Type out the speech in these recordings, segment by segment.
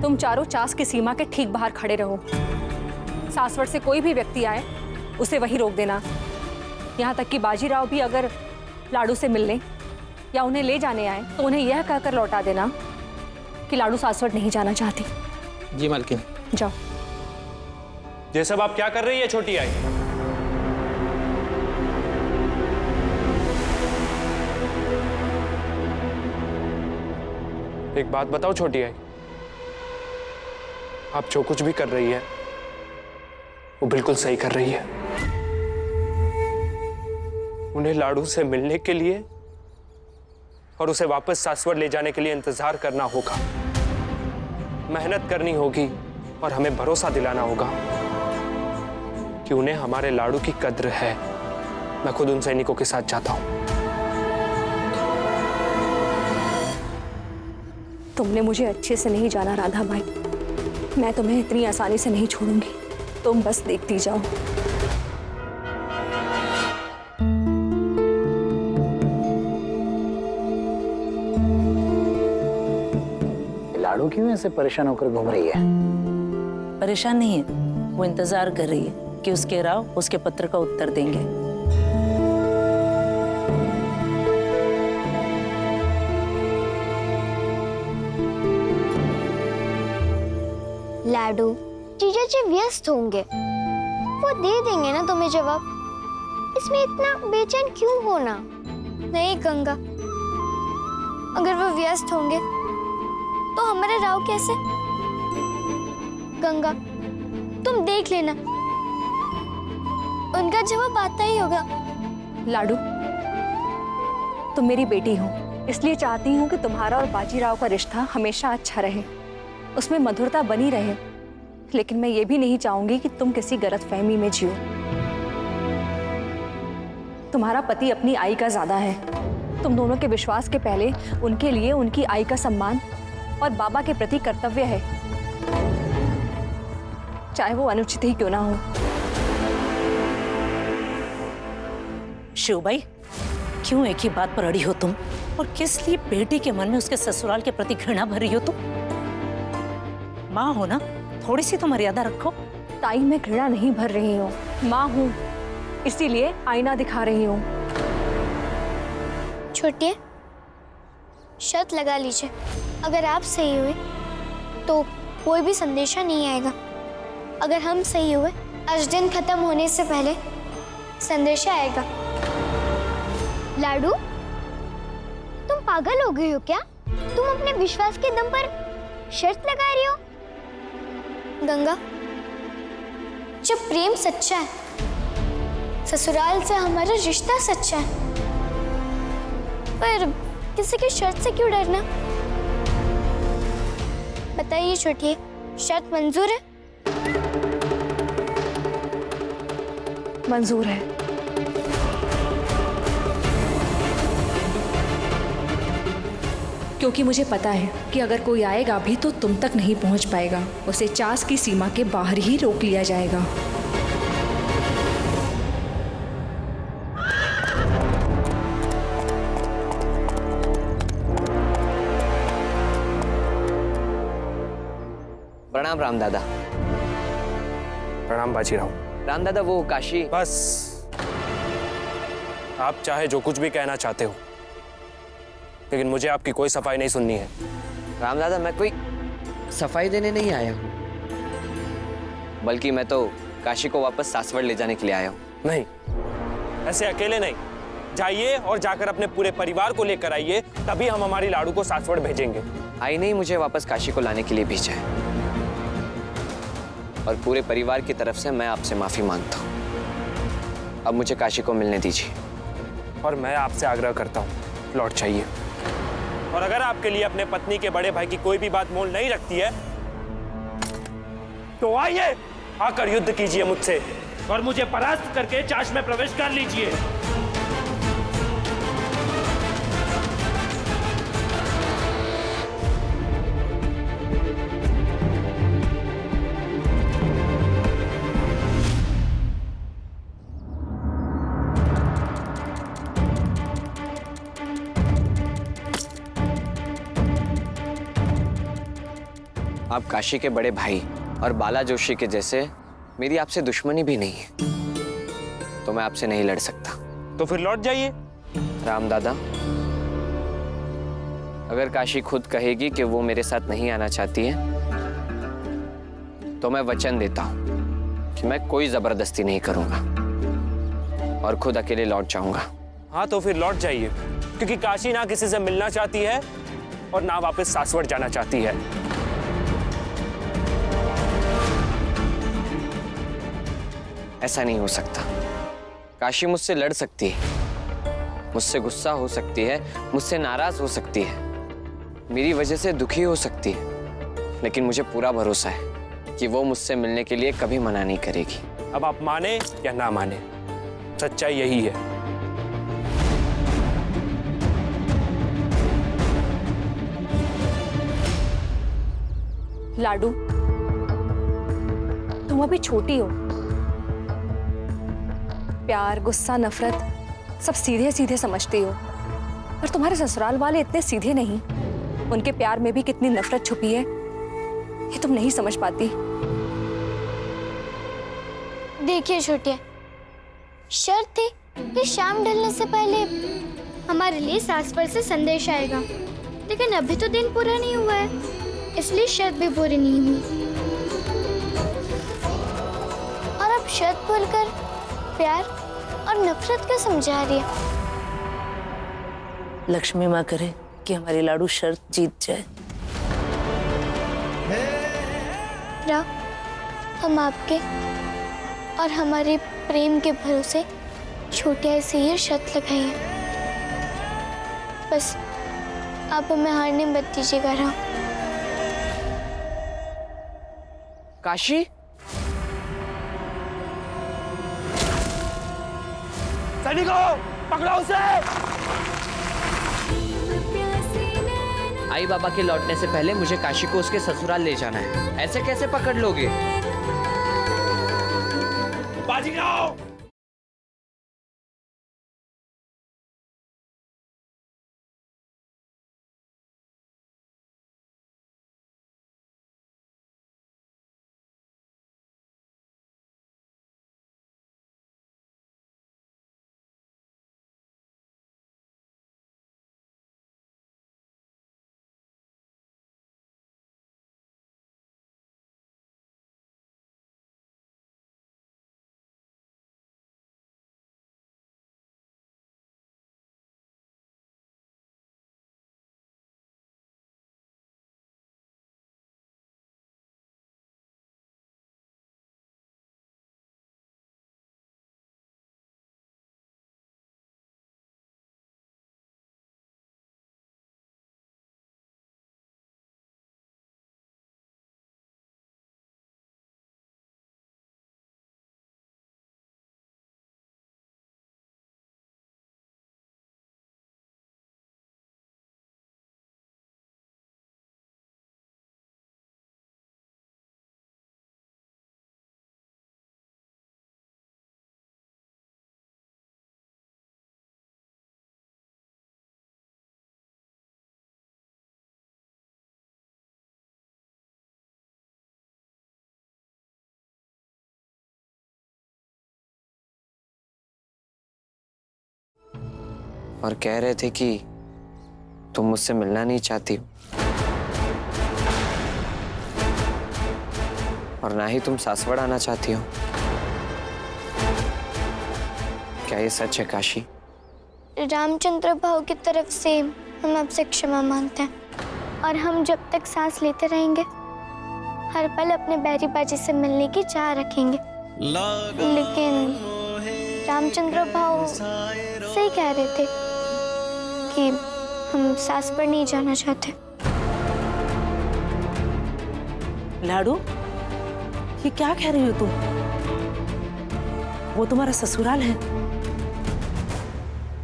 तुम चारों चास की सीमा के ठीक बाहर खड़े रहो। सासवड़ से कोई भी व्यक्ति आए उसे वहीं रोक देना। यहाँ तक कि बाजीराव भी अगर लाडू से मिलने या उन्हें ले जाने आए तो उन्हें यह कहकर लौटा देना कि लाडू सासवड़ नहीं जाना चाहती। जी मालकिन। जाओ। ये सब आप क्या कर रही है छोटी आई? एक बात बताओ छोटी आई, आप जो कुछ भी कर रही है वो बिल्कुल सही कर रही है। उन्हें लाडू से मिलने के लिए और उसे वापस सासवड़ ले जाने के लिए इंतजार करना होगा, मेहनत करनी होगी और हमें भरोसा दिलाना होगा कि उन्हें हमारे लाडू की कद्र है। मैं खुद उन सैनिकों के साथ जाता हूं। तुमने मुझे अच्छे से नहीं जाना राधा भाई, मैं तुम्हें इतनी आसानी से नहीं छोड़ूंगी। तुम बस देखती जाओ। लाडू क्यों ऐसे परेशान होकर घूम रही है? परेशान नहीं है, वो इंतजार कर रही है कि उसके राव उसके पत्र का उत्तर देंगे। लाडू जीजा जी व्यस्त होंगे, वो दे देंगे ना तुम्हें जवाब। इसमें इतना बेचैन क्यों होना? नहीं गंगा, अगर वो व्यस्त होंगे तो हमारे राव कैसे? गंगा तुम देख लेना, उनका जवाब आता ही होगा। लाडू, तुम मेरी बेटी हो, इसलिए चाहती हूँ कि तुम्हारा और बाजीराव का रिश्ता हमेशा अच्छा रहे, उसमें मधुरता बनी रहे। लेकिन मैं ये भी नहीं चाहूंगी कि तुम किसी गलतफहमी में जियो। तुम्हारा पति अपनी आई का ज्यादा है। तुम दोनों के विश्वास के पहले उनके लिए उनकी आई का सम्मान और बाबा के प्रति कर्तव्य है, चाहे वो अनुचित ही क्यों ना हो। शिवबाई, क्यों एक ही बात पर अड़ी हो तुम? और किस लिए बेटी के मन में उसके ससुराल के प्रति घृणा भर रही हो तुम? माँ हो ना, थोड़ी सी तो मर्यादा रखो। ताई, मैं घृणा नहीं भर रही हूँ, माँ हूँ, इसीलिए आईना दिखा रही हूँ। छोटिए, शर्त लगा लीजिए, अगर आप सही हुए तो कोई भी संदेशा नहीं आएगा। अगर हम सही हुए, आज दिन खत्म होने से पहले संदेशा आएगा। लाडू, तुम पागल हो गई हो क्या? तुम अपने विश्वास के दम पर शर्त लगा रही हो? गंगा, जब प्रेम सच्चा है, ससुराल से हमारा रिश्ता सच्चा है, पर किसी की शर्त से क्यों डरना? बताइए छोटी, शर्त मंजूर है? मंजूर है। क्योंकि मुझे पता है कि अगर कोई आएगा भी तो तुम तक नहीं पहुंच पाएगा, उसे चास की सीमा के बाहर ही रोक लिया जाएगा। प्रणाम राम दादा। प्रणाम बाजीराव। राम दादा, वो काशी। बस, आप चाहे जो कुछ भी कहना चाहते हो, लेकिन मुझे आपकी कोई सफाई नहीं सुननी है। राम दादा, मैं कोई सफाई देने नहीं आया हूँ, बल्कि मैं तो काशी को वापस सासवड़ ले जाने के लिए आया हूँ। नहीं, ऐसे अकेले नहीं, जाइए और जाकर अपने पूरे परिवार को लेकर आइए, तभी हम हमारी लाडू को सासवड़ भेजेंगे। आई नहीं, मुझे वापस काशी को लाने के लिए भेजा है, और पूरे परिवार की तरफ से मैं आपसे माफी मांगता हूँ। अब मुझे काशी को मिलने दीजिए। और मैं आपसे आग्रह करता हूँ, लौट जाइए। और अगर आपके लिए अपने पत्नी के बड़े भाई की कोई भी बात मोल नहीं रखती है तो आइए, आकर युद्ध कीजिए मुझसे और मुझे परास्त करके चाश में प्रवेश कर लीजिए। आप काशी के बड़े भाई और बाला जोशी के जैसे मेरी आपसे दुश्मनी भी नहीं है, तो मैं आपसे नहीं लड़ सकता। तो फिर लौट जाइए। राम दादा, अगर काशी खुद कहेगी कि वो मेरे साथ नहीं आना चाहती है, तो मैं वचन देता हूं कि मैं कोई जबरदस्ती नहीं करूंगा और खुद अकेले लौट जाऊंगा। हाँ तो फिर लौट जाइए, क्योंकि काशी ना किसी से मिलना चाहती है और ना वापस सासवड़ जाना चाहती है। ऐसा नहीं हो सकता। काशी मुझसे लड़ सकती है, मुझसे गुस्सा हो सकती है, मुझसे नाराज हो सकती है, मेरी वजह से दुखी हो सकती है, लेकिन मुझे पूरा भरोसा है कि वो मुझसे मिलने के लिए कभी मना नहीं करेगी। अब आप माने या ना माने, सच्चाई यही है। लाडू, तुम अभी छोटी हो। प्यार, गुस्सा, नफरत सब सीधे सीधे समझती हो, पर तुम्हारे ससुराल वाले इतने सीधे नहीं। उनके प्यार में भी कितनी नफरत छुपी है, ये तुम नहीं समझ पाती। देखिए छोटिया, शर्त थी कि शाम ढलने से पहले हमारे लिए सासवर से संदेश आएगा, लेकिन अभी तो दिन पूरा नहीं हुआ है, इसलिए शर्त भी पूरी नहीं हुई। और अब शर्त बोलकर प्यार और नफरत क्यों समझा रही है? लक्ष्मी माँ करे कि हमारी लाडू शर्त जीत जाए। राव, हम आपके और हमारे प्रेम के भरोसे छोटिया से ये शर्त लगाई है। बस आप हमें हारने मत दीजिएगा राव। काशी, सैनिकों, पकड़ो उसे। आई बाबा के लौटने से पहले मुझे काशी को उसके ससुराल ले जाना है। ऐसे कैसे पकड़ लोगे? बाजीराव, और कह रहे थे कि तुम मुझसे मिलना नहीं चाहती हो, और ना ही तुम सासवड़ आना चाहती हो। क्या ये सच है काशी? रामचंद्र भाव की तरफ से हम आपसे क्षमा मांगते हैं, और हम जब तक सांस लेते रहेंगे हर पल अपने बैरी बाजी से मिलने की चाह रखेंगे। लेकिन रामचंद्र भाव सही कह रहे थे कि हम सास पर नहीं जाना चाहते। लाडू, ये क्या कह रही हो तुम? वो तुम्हारा ससुराल है।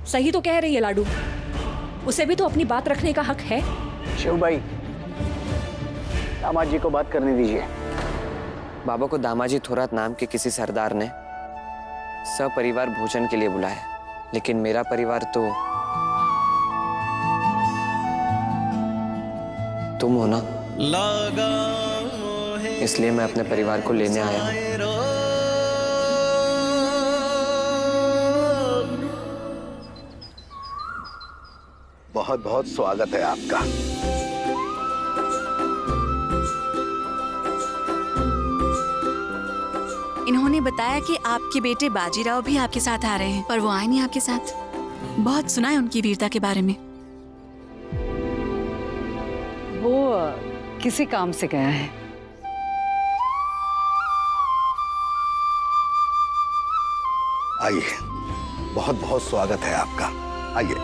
सही तो कह रही है लाडू, उसे भी तो अपनी बात रखने का हक है। शिव भाई, दामाद जी को बात करने दीजिए। बाबा को दामाजी थोरात नाम के किसी सरदार ने सपरिवार भोजन के लिए बुलाया, लेकिन मेरा परिवार तो तुम हो ना। इसलिए मैं अपने परिवार को लेने आया हूँ। बहुत बहुत स्वागत है आपका। इन्होंने बताया कि आपके बेटे बाजीराव भी आपके साथ आ रहे हैं, पर वो आए नहीं आपके साथ। बहुत सुना है उनकी वीरता के बारे में। वो किसी काम से गया है। आइए, बहुत बहुत स्वागत है आपका। आइए।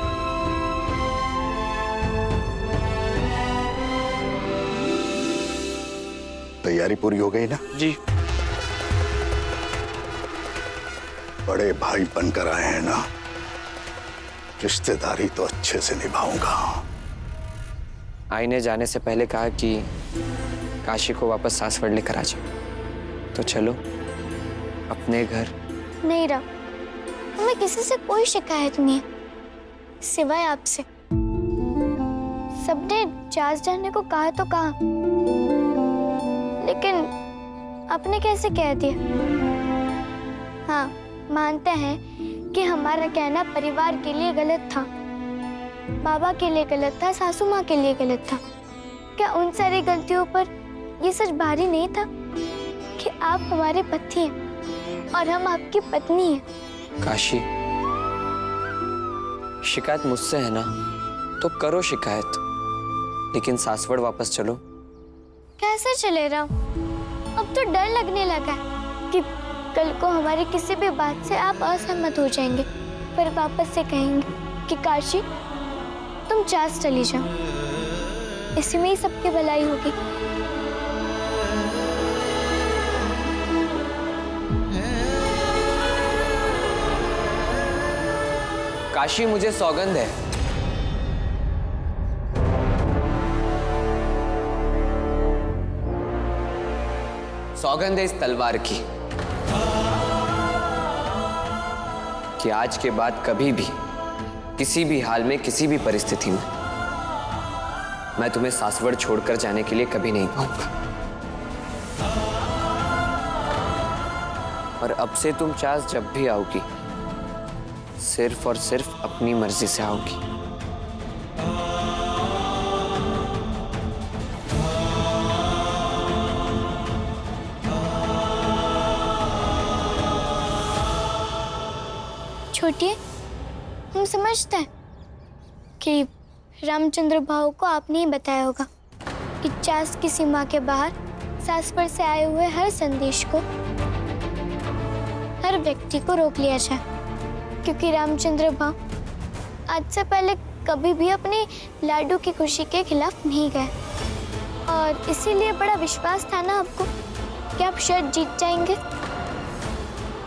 तैयारी पूरी हो गई ना? जी। बड़े भाई बनकर आए हैं ना, रिश्तेदारी तो अच्छे से निभाऊंगा। आई ने जाने से पहले कहा कि काशी को वापस सासवड़ लेकर आ जाओ। तो चलो अपने घर। नहीं राव, हमें किसी से कोई शिकायत नहीं है सिवाय आपसे। सबने जहाज जाने को कहा तो कहा, लेकिन आपने कैसे कह दिया? हाँ, मानते हैं कि हमारा कहना परिवार के लिए गलत था, बाबा के लिए गलत था, सासू माँ के लिए गलत था। क्या उन सारी गलतियों पर ये सच भारी नहीं था कि आप हमारे पति हैं और हम आपकी पत्नी हैं? काशी, शिकायत मुझसे है ना, तो करो शिकायत, लेकिन सासवड़ वापस चलो। कैसे चले रहा हूँ? अब तो डर लगने लगा है कि कल को हमारी किसी भी बात से आप असहमत हो जाएंगे, फिर वापस से कहेंगे कि काशी तुम चास चली जाओ। इसी में ही सबकी भलाई होगी। काशी, मुझे सौगंध है, सौगंध है इस तलवार की कि आज के बाद कभी भी, किसी भी हाल में, किसी भी परिस्थिति में मैं तुम्हें सासवड़ छोड़कर जाने के लिए कभी नहीं कहूंगा। और अब से तुम चास जब भी आओगी, सिर्फ और सिर्फ अपनी मर्जी से आओगी। छोटिए, हम समझते हैं कि रामचंद्र भाऊ को आपने ही बताया होगा कि चास की सीमा के बाहर सासवड़ से आए हुए हर संदेश को, हर व्यक्ति को रोक लिया जाए, क्योंकि रामचंद्र भाऊ आज से पहले कभी भी अपनी लाडू की खुशी के खिलाफ नहीं गए, और इसीलिए बड़ा विश्वास था ना आपको कि आप शर्त जीत जाएंगे,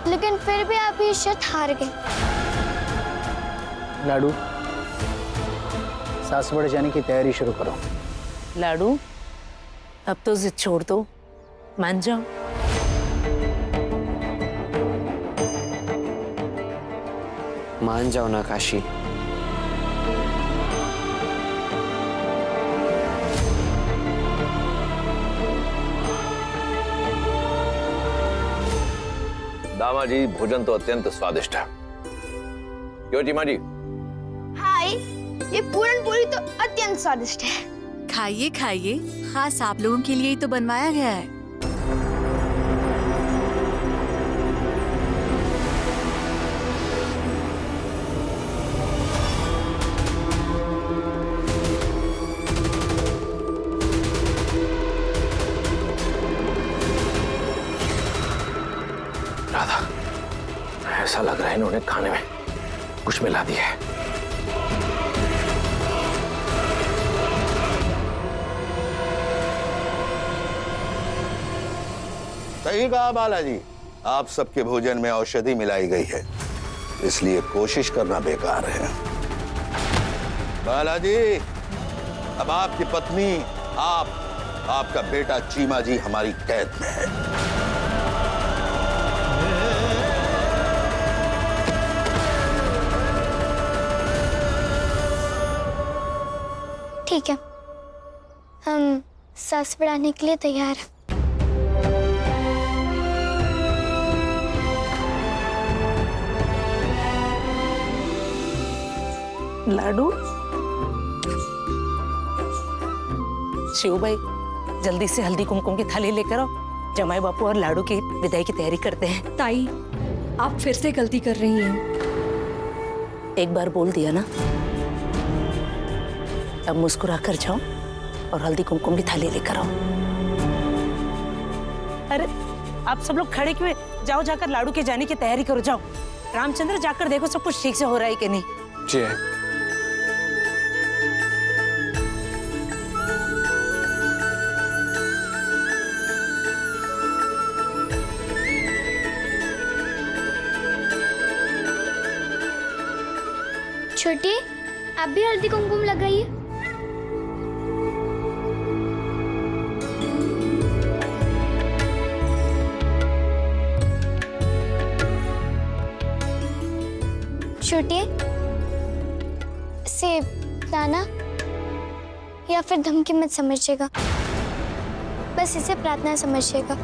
लेकिन फिर भी आप ये शर्त हार गए। लाडू, सासवड़ जाने की तैयारी शुरू करो। लाडू, अब तो जिद छोड़ दो, मान जाओ। मान जाओ ना काशी। दामाजी, भोजन तो अत्यंत स्वादिष्ट है। क्यों जीमा जी? हाय, ये पूरन पूरी तो अत्यंत स्वादिष्ट है। खाइए खाइए, खास आप लोगों के लिए ही तो बनवाया गया है। राधा, ऐसा लग रहा है इन्होंने खाने में कुछ मिला दिया है। सही कहा बालाजी, आप सबके भोजन में औषधि मिलाई गई है, इसलिए कोशिश करना बेकार है। बालाजी, अब आपकी पत्नी, आपका बेटा चीमा जी हमारी कैद में है। ठीक है, हम सासवड़ आने के लिए तैयार हैं। लाडू। शिव भाई, जल्दी से हल्दी कुमकुम की थाली लेकर आओ। जमाई बापू और लाडू की विदाई की तैयारी करते हैं। ताई, आप फिर से गलती कर रही हैं। एक बार बोल दिया ना, अब मुस्कुरा कर जाओ और हल्दी कुमकुम की थाली लेकर आओ। अरे आप सब लोग खड़े क्यों? जाओ, जाकर लाडू के जाने की तैयारी करो। जाओ रामचंद्र, जाकर देखो सब कुछ ठीक से हो रहा है कि नहीं। जी है। छोटी, आप भी हल्दी कुमकुम लगाइए। छोटी, इसे ताना या फिर धमकी मत समझिएगा, बस इसे प्रार्थना समझिएगा।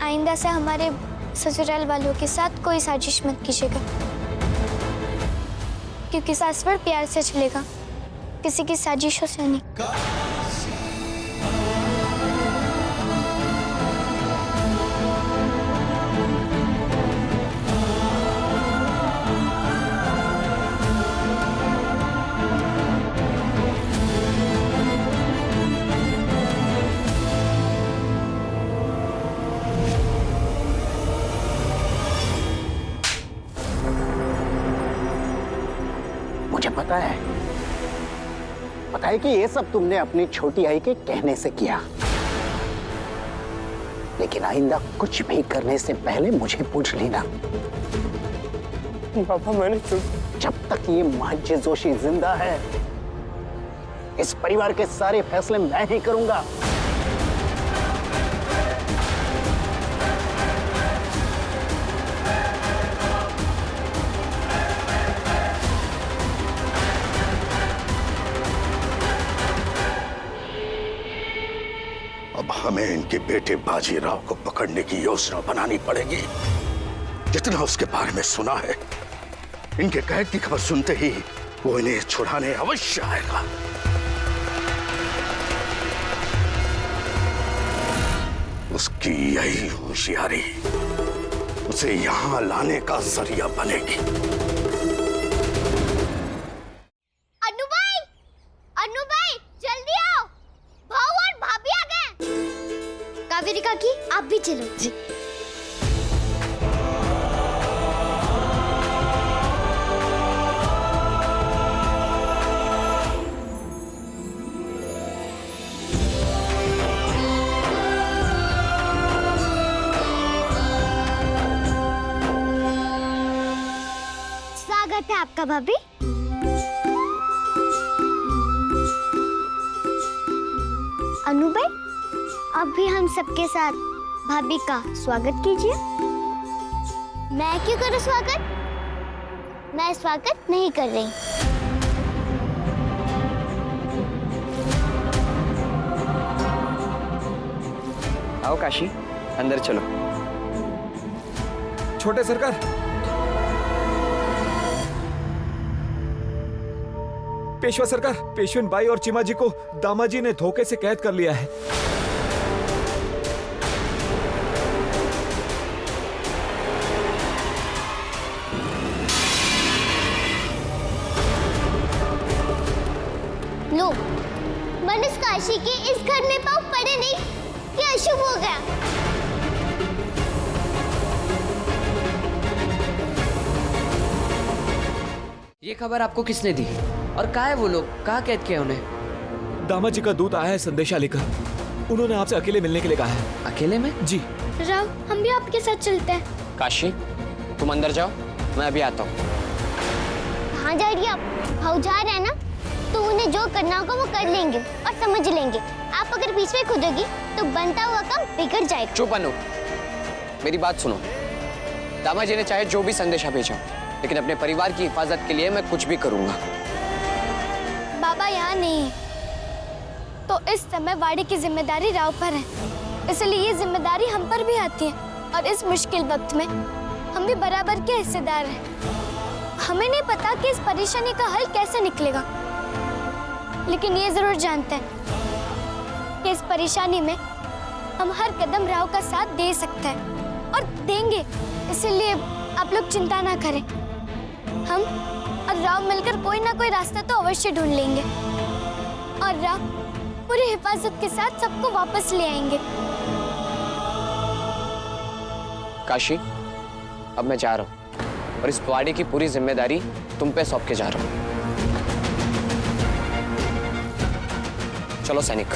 आइंदा से हमारे ससुराल वालों के साथ कोई साजिश मत कीजिएगा, क्योंकि सासवर प्यार से चलेगा, किसी की साजिशों से नहीं। मुझे पता है कि ये सब तुमने अपनी छोटी आई के कहने से किया, लेकिन आइंदा कुछ भी करने से पहले मुझे पूछ लेना। पापा, मैंने क्यों? जब तक ये महज जोशी जिंदा है, इस परिवार के सारे फैसले मैं ही करूंगा। अब हमें इनके बेटे बाजीराव को पकड़ने की योजना बनानी पड़ेगी। जितना उसके बारे में सुना है, इनके कैद की खबर सुनते ही वो इन्हें छुड़ाने अवश्य आएगा। उसकी यही होशियारी उसे यहां लाने का जरिया बनेगी। अनु भाई, जल्दी आओ, भाऊ और भाभी आ गए। कावेरी काकी, आप भी चलो। जी। स्वागत है आपका भाभी। अनु भाई, अब भी हम सबके साथ भाभी का स्वागत कीजिए। मैं क्यों करूं स्वागत? मैं स्वागत नहीं कर रही। आओ काशी, अंदर चलो। छोटे सरकार, पेशवा सरकार, पेशवन बाई और चिमाजी को दामाजी ने धोखे से कैद कर लिया है। लो, मनुष्य काशी के इस घर में पाँव पड़े नहीं कि अशुभ हो गया। ये खबर आपको किसने दी और कहाँ है वो लोग? कहाँ कैद किया उन्हें? दामाजी का दूत आया है संदेशा लेकर। उन्होंने आपसे अकेले मिलने के लिए कहा है। अकेले में? जी। राव, हम भी आपके साथ चलते हैं। काशी, तुम अंदर जाओ, मैं अभी आता हूँ। कहाँ जा रही आप? भाऊ जा रहे हैं ना, तो उन्हें जो करना होगा वो कर लेंगे और समझ लेंगे। आप अगर बीच में कूदोगी तो बनता हुआ काम बिगड़ जाएगा। चुप अनु, मेरी बात सुनो। दामाजी ने चाहे जो भी संदेशा भेजा, लेकिन अपने परिवार की हिफाजत के लिए मैं कुछ भी करूंगा। बाबा यहाँ नहीं है, तो इस समय वाड़ी की जिम्मेदारी राव पर है, इसलिए ये जिम्मेदारी हम पर भी आती है और इस मुश्किल वक्त में हम भी बराबर के हिस्सेदार हैं। हमें नहीं पता कि इस परेशानी का हल कैसे निकलेगा, लेकिन ये जरूर जानते हैं कि इस परेशानी में हम हर कदम राव का साथ दे सकते हैं और देंगे। इसीलिए आप लोग चिंता ना करें, हम और राव मिलकर कोई ना कोई रास्ता तो अवश्य ढूंढ लेंगे और राव पूरी हिफाजत के साथ सबको वापस ले आएंगे। काशी, अब मैं जा रहा हूँ और इस पवाड़ी की पूरी जिम्मेदारी तुम पे सौंप के जा रहा हूँ। चलो सैनिक।